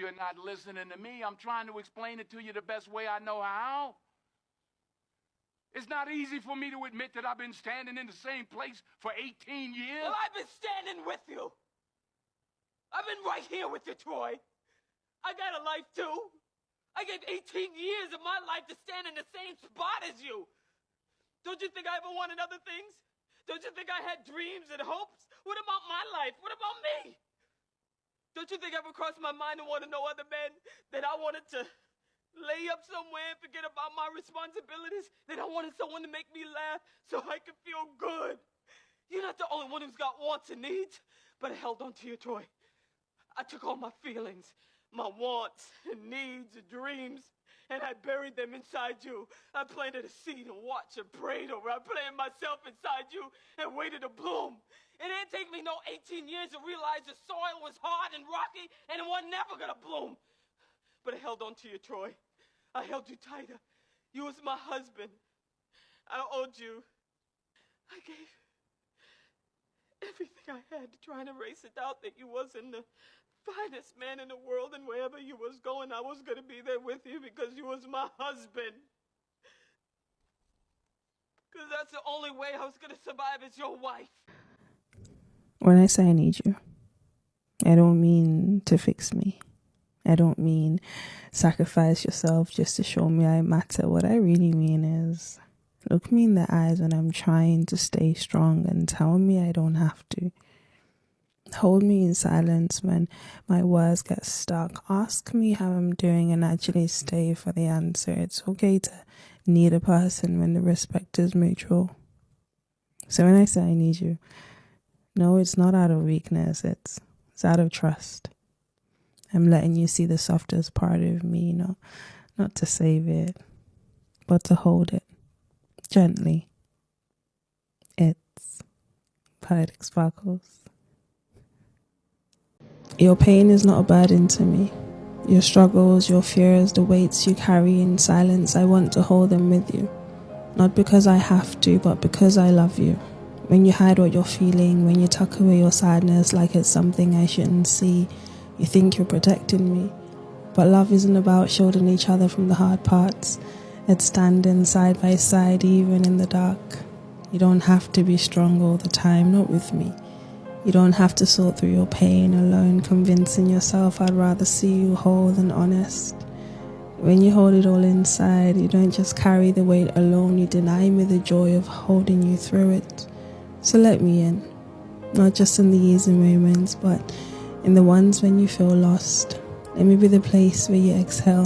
you're not listening to me. I'm trying to explain it to you the best way I know how. It's not easy for me to admit that I've been standing in the same place for 18 years. Well, I've been standing with you. I've been right here with you, Troy. I got a life, too. I gave 18 years of my life to stand in the same spot as you. Don't you think I ever wanted other things? Don't you think I had dreams and hopes? What about my life? What about me? Don't you think ever crossed my mind to want to know other men? That I wanted to lay up somewhere and forget about my responsibilities? That I wanted someone to make me laugh so I could feel good? You're not the only one who's got wants and needs, but I held on to you, Troy. I took all my feelings, my wants and needs and dreams, and I buried them inside you. I planted a seed and watched and prayed over. I planted myself inside you and waited to bloom. It didn't take me no 18 years to realize the soil was hard and rocky and it was never gonna bloom. But I held on to you, Troy. I held you tighter. You was my husband. I owed you. I gave everything I had to try and erase the doubt that you wasn't the finest man in the world, and wherever you was going, I was going to be there with you because you was my husband. Because that's the only way I was going to survive as your wife. When I say I need you, I don't mean to fix me. I don't mean sacrifice yourself just to show me I matter. What I really mean is look me in the eyes when I'm trying to stay strong and tell me I don't have to. Hold me in silence when my words get stuck. Ask me how I'm doing and actually stay for the answer. It's okay to need a person when the respect is mutual. So when I say I need you, no, it's not out of weakness. It's out of trust. I'm letting you see the softest part of me, not to save it, but to hold it gently. It's Poetic Sparkles. Your pain is not a burden to me. Your struggles, your fears, the weights you carry in silence, I want to hold them with you. Not because I have to, but because I love you. When you hide what you're feeling, when you tuck away your sadness like it's something I shouldn't see, you think you're protecting me. But love isn't about shielding each other from the hard parts. It's standing side by side even in the dark. You don't have to be strong all the time, not with me. You don't have to sort through your pain alone, convincing yourself I'd rather see you whole than honest. When you hold it all inside, you don't just carry the weight alone, you deny me the joy of holding you through it. So let me in, not just in the easy moments, but in the ones when you feel lost. Let me be the place where you exhale,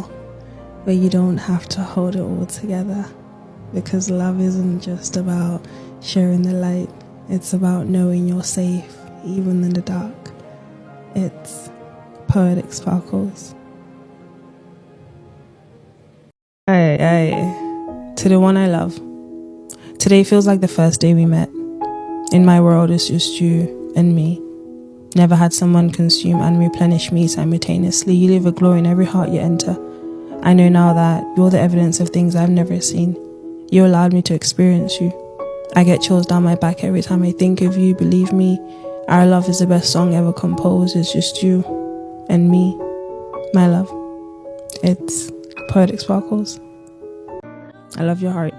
where you don't have to hold it all together. Because love isn't just about sharing the light, it's about knowing you're safe, even in the dark. It's Poetic Sparkles. Aye, to the one I love. Today feels like the first day we met. In my world, it's just you and me. Never had someone consume and replenish me simultaneously. You leave a glow in every heart you enter. I know now that you're the evidence of things I've never seen. You allowed me to experience you. I get chills down my back every time I think of you. Believe me, Our Love is the best song ever composed. It's just you and me, my love. It's Poetic Sparkles. I love your heart.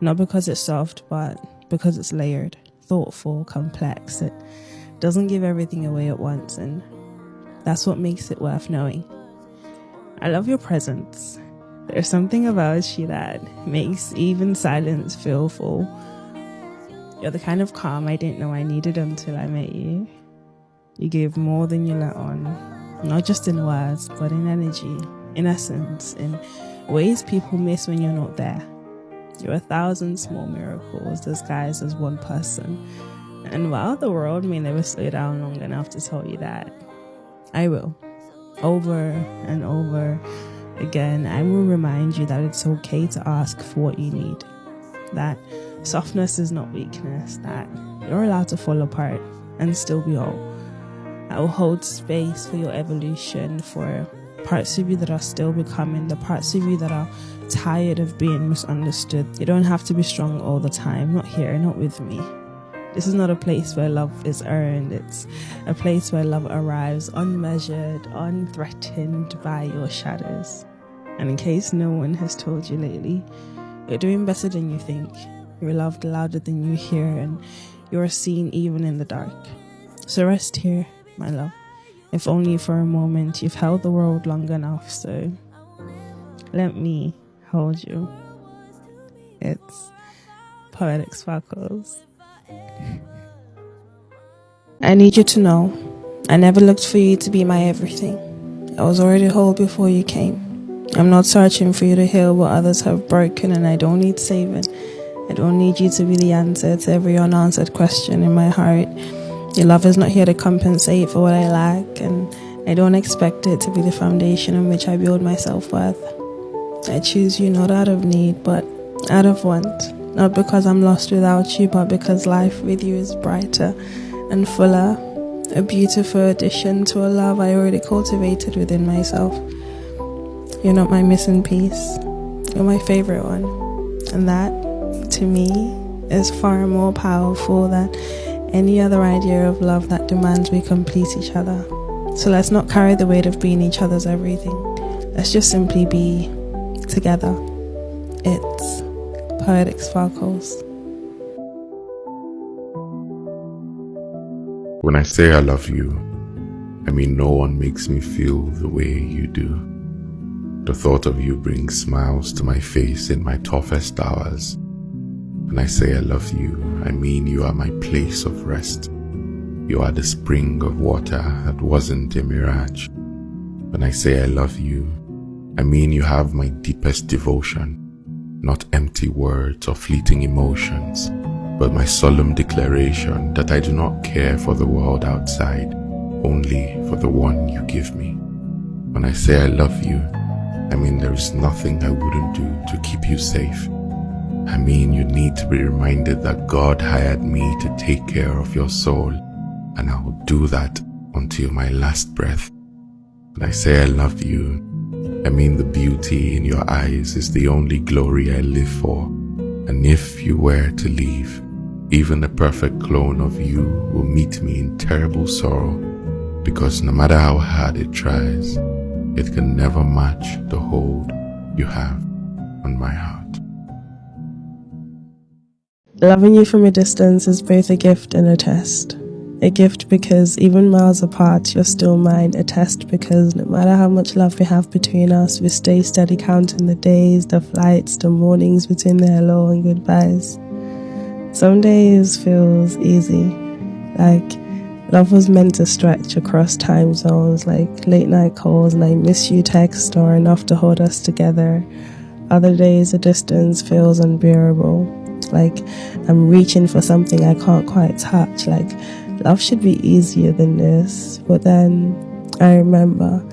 Not because it's soft, but because it's layered, thoughtful, complex. It doesn't give everything away at once, and that's what makes it worth knowing. I love your presence. There's something about you that makes even silence feel full. You're the kind of calm I didn't know I needed until I met you. You gave more than you let on, not just in words, but in energy, in essence, in ways people miss when you're not there. You're 1,000 small miracles disguised as one person. And while the world may never slow down long enough to tell you that, I will. Over and over again, I will remind you that it's okay to ask for what you need. That softness is not weakness, that you're allowed to fall apart and still be whole. I will hold space for your evolution, for parts of you that are still becoming, the parts of you that are tired of being misunderstood. You don't have to be strong all the time, not here, not with me. This is not a place where love is earned. It's a place where love arrives unmeasured, unthreatened by your shadows. And in case no one has told you lately, you're doing better than you think. You're loved louder than you hear, and you're seen even in the dark. So rest here, my love. If only for a moment. You've held the world long enough, so let me hold you. It's Poetic Sparkles. I need you to know, I never looked for you to be my everything. I was already whole before you came. I'm not searching for you to heal what others have broken, and I don't need saving. I don't need you to be the answer to every unanswered question in my heart. Your love is not here to compensate for what I lack, and I don't expect it to be the foundation on which I build my self-worth. I choose you not out of need, but out of want. Not because I'm lost without you, but because life with you is brighter and fuller. A beautiful addition to a love I already cultivated within myself. You're not my missing piece. You're my favorite one. And that, to me, is far more powerful than any other idea of love that demands we complete each other. So let's not carry the weight of being each other's everything. Let's just simply be together. It's Poetic Sparkles. When I say I love you, I mean no one makes me feel the way you do. The thought of you brings smiles to my face in my toughest hours. When I say I love you, I mean you are my place of rest. You are the spring of water that wasn't a mirage. When I say I love you, I mean you have my deepest devotion, not empty words or fleeting emotions, but my solemn declaration that I do not care for the world outside, only for the one you give me. When I say I love you, I mean there is nothing I wouldn't do to keep you safe. I mean you need to be reminded that God hired me to take care of your soul, and I will do that until my last breath. When I say I love you, I mean the beauty in your eyes is the only glory I live for. And if you were to leave, even a perfect clone of you will meet me in terrible sorrow, because no matter how hard it tries, it can never match the hold you have on my heart. Loving you from a distance is both a gift and a test. A gift because even miles apart, you're still mine. A test because no matter how much love we have between us, we stay steady counting the days, the flights, the mornings between the hello and goodbyes. Some days feels easy, like love was meant to stretch across time zones, like late night calls and I miss you text or enough to hold us together. Other days the distance feels unbearable, like I'm reaching for something I can't quite touch, like love should be easier than this. But then I remember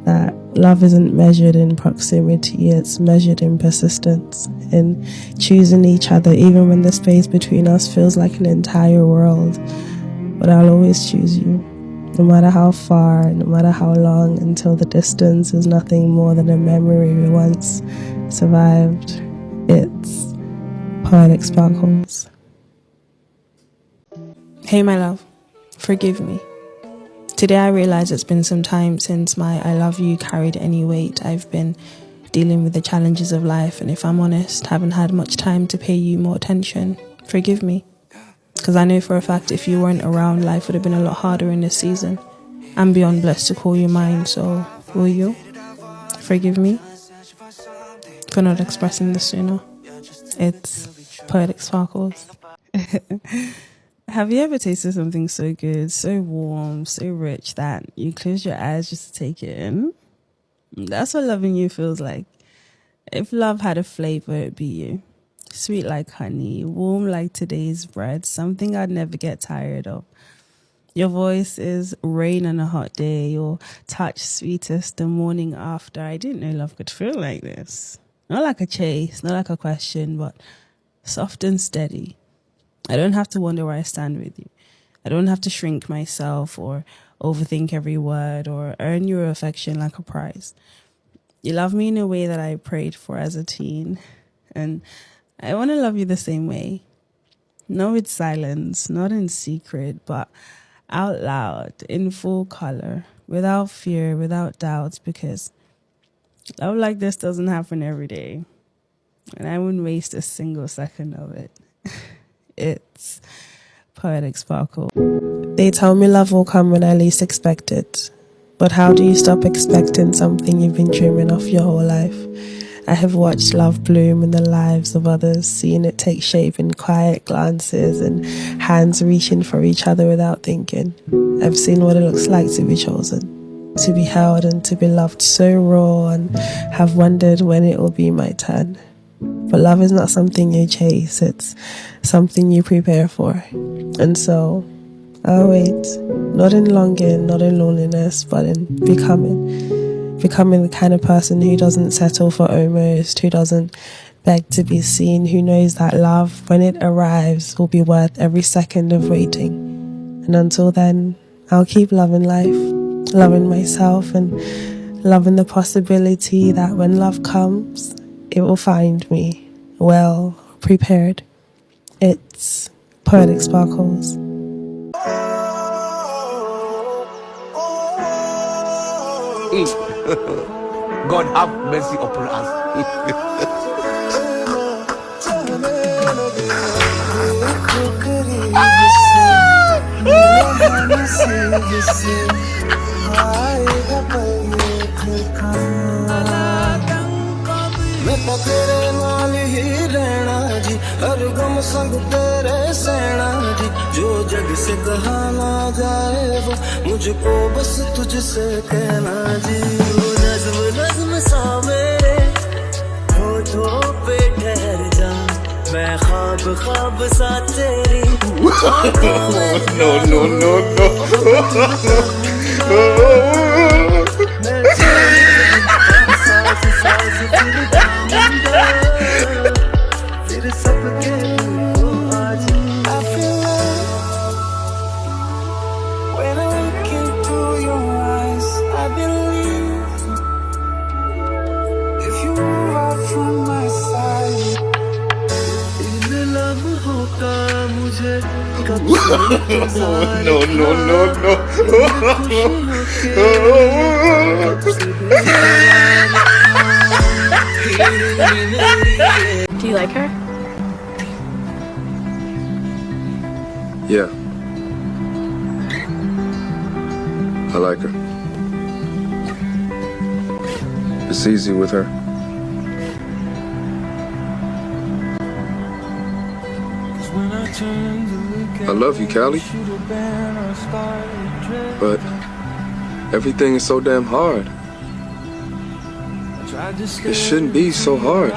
that love isn't measured in proximity, it's measured in persistence, in choosing each other even when the space between us feels like an entire world. But I'll always choose you, no matter how far, no matter how long, until the distance is nothing more than a memory we once survived. It's Poetic Sparkles. Hey my love, forgive me. Today I realize it's been some time since my I love you carried any weight. I've been dealing with the challenges of life, and if I'm honest, haven't had much time to pay you more attention. Forgive me. Because I know for a fact if you weren't around, life would have been a lot harder in this season. I'm beyond blessed to call you mine, so will you forgive me for not expressing this sooner? It's Poetic Sparkles. Have you ever tasted something so good, so warm, so rich that you close your eyes just to take it in? That's what loving you feels like. If love had a flavor, it'd be you. Sweet like honey, warm like today's bread, something I'd never get tired of. Your voice is rain on a hot day, your touch sweetest the morning after. I didn't know love could feel like this. Not like a chase, not like a question, but soft and steady. I don't have to wonder where I stand with you. I don't have to shrink myself or overthink every word or earn your affection like a prize. You love me in a way that I prayed for as a teen, and I want to love you the same way. No, with silence, not in secret, but out loud, in full color, without fear, without doubts, because love like this doesn't happen every day. And I wouldn't waste a single second of it. It's Poetic Sparkle. They tell me love will come when I least expect it. But how do you stop expecting something you've been dreaming of your whole life? I have watched love bloom in the lives of others, seeing it take shape in quiet glances and hands reaching for each other without thinking. I've seen what it looks like to be chosen, to be held and to be loved so raw, and have wondered when it will be my turn. But love is not something you chase, it's something you prepare for. And so, I'll wait, not in longing, not in loneliness, but in becoming the kind of person who doesn't settle for almost, who doesn't beg to be seen, who knows that love, when it arrives, will be worth every second of waiting. And until then, I'll keep loving life, loving myself, and loving the possibility that when love comes, it will find me well prepared. It's Poetic Sparkles. God have mercy upon us. मैं तो तेरे नाल ही रहना जी, हर गम संग तेरे सहना जी, जो जग से कहा ना जाए वो मुझको बस तुझसे कहना जी। वो नज़्म नज़्म सा मेरे होठों पे ठहर जा, मैं ख्वाब ख्वाब सा तेरी Do you like her? Yeah. I like her. It's easy with her. I love you, Callie. But everything is so damn hard. It shouldn't be so hard.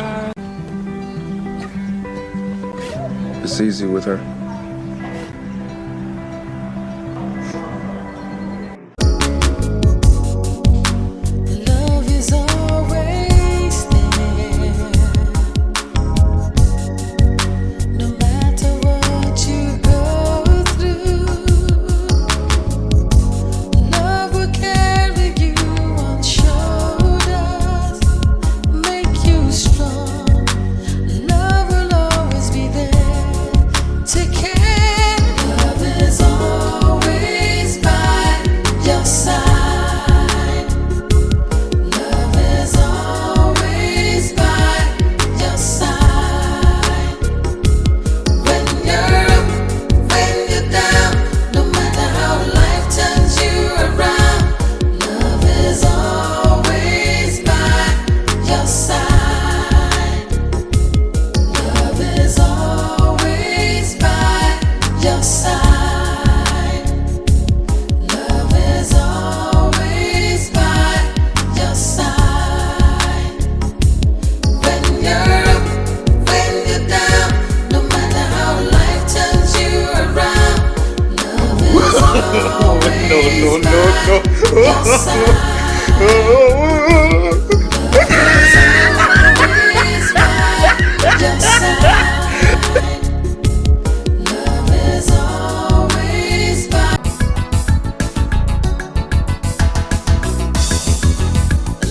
It's easy with her.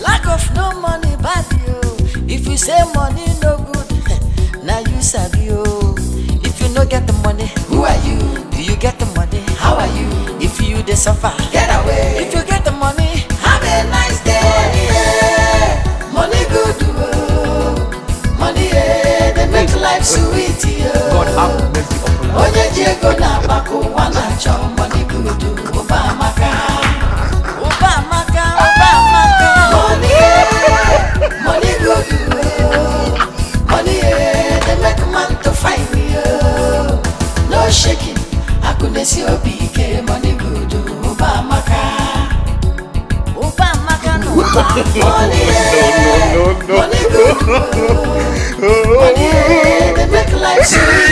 Lack of no money bad you. If you say money no good, now you sabi you. If you no get the money you dey suffer. Get away. If you get the money, Have a nice day. Money good, money they make life sweet. God have mercy upon us. Oye Diego na bako wana cho money good, Obamaka. Obamaka. Money good, money they make man to find me. No shaking, I couldn't see a big money good, Obamaka. Money good, money they make life sweet.